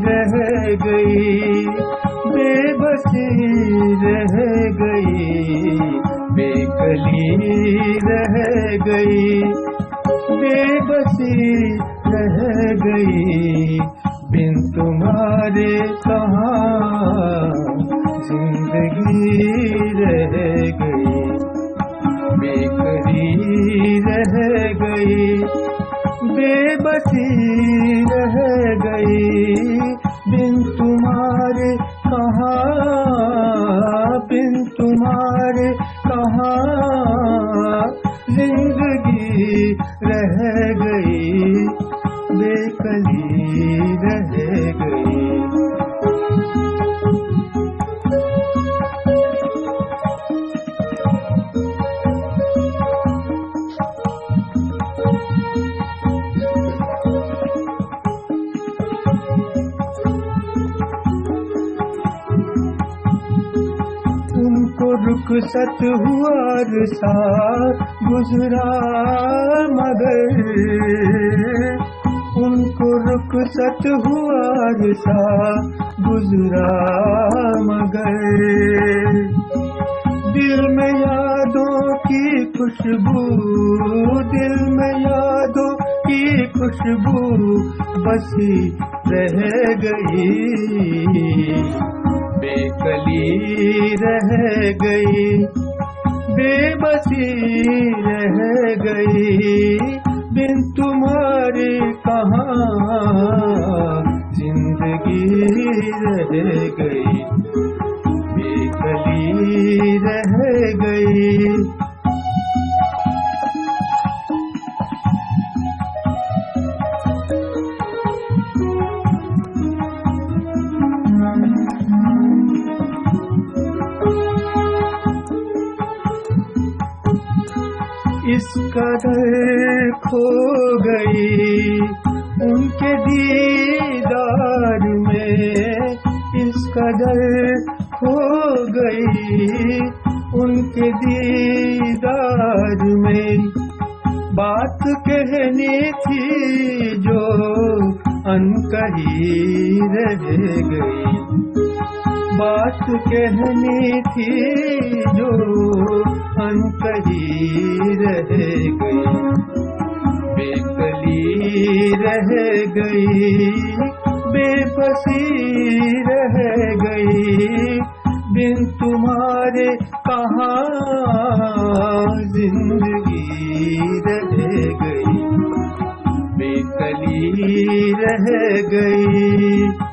रह गई, बेबसी रह गई, बेकली रह गई, बेबसी रह गई, बिन तुम्हारे कहाँ जिंदगी रह गई, बेकली रह गई, बेबसी रह गई, बिन तुम्हारे कहाँ, बिन तुम्हारे कहाँ जिंदगी रह गई, बेकली रह गई। रुखसत हुआ अरसा गुजरा मगर, उनको रुखसत हुआ अरसा गुजरा मगर, दिल में यादों की खुशबू, दिल में यादों की खुशबू बसी रह गई, बेकली रह गई, बेबसी रह गई, बिन तुम्हारे कहाँ जिंदगी रह गई, बेकली रह गई। इस कदर खो गई उनके दीदार में, इस कदर खो गई उनके दीदार में, बात कहनी थी जो अनकही रह गई, बात कहनी थी जो अनकही रह गई, बेकली रह गई, बेबसी रह गई, बिन तुम्हारे कहाँ जिंदगी रह गई, बेकली रह गई।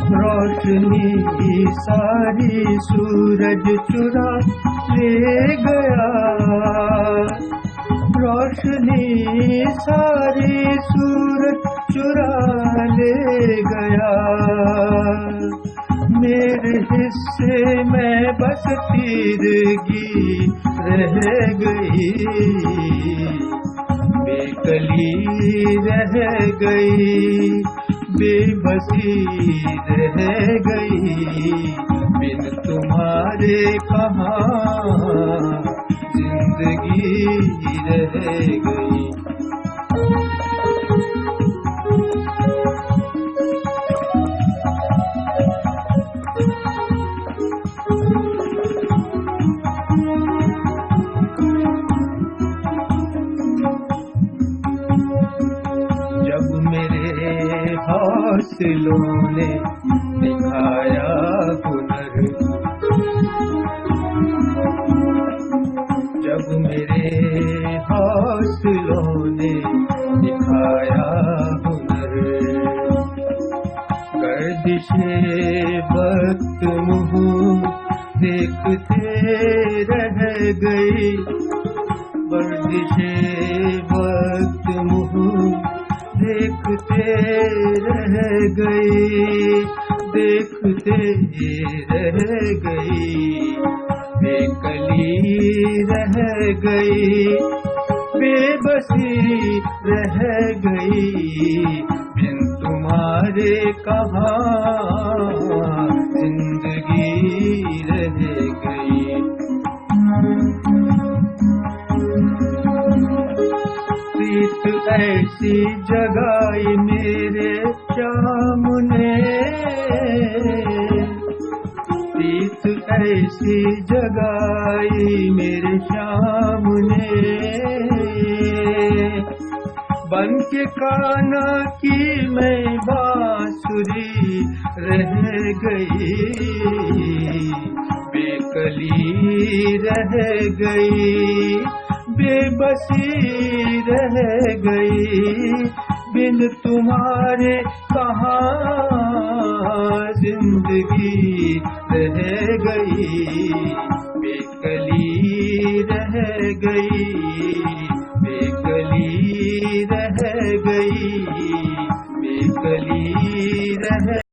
रोशनी सारी सूरज चुरा ले गया, रोशनी सारी सूरज चुरा ले गया, मेरे हिस्से में बस तीरगी रह गई, बेकली रह गई, बेबसी रह गई, बिन तुम्हारे कहाँ जिंदगी रह गई। हौसलों ने दिखाया हुनर, जब मेरे हौसलों ने दिखाया हुनर, गर्दिशे वक्त मुँह देखते रह गई, गर्दिशे वक्त मुँह देखते रह गई, देखते रह गई, बेकली रह गई, बेबसी रह गई, बिन तुम्हारे कहाँ जिंदगी रह गई। प्रीत ऐसी जगाई मेरे श्याम ने, प्रीत ऐसी जगाई मेरे श्याम ने, बन के कान्हा की मैं बांसुरी रह गई, बेकली रह गई, बेबसी रह गई, बिन तुम्हारे कहाँ जिंदगी रह गई, बेकली रह गई, बेकली रह गई, बेकली रह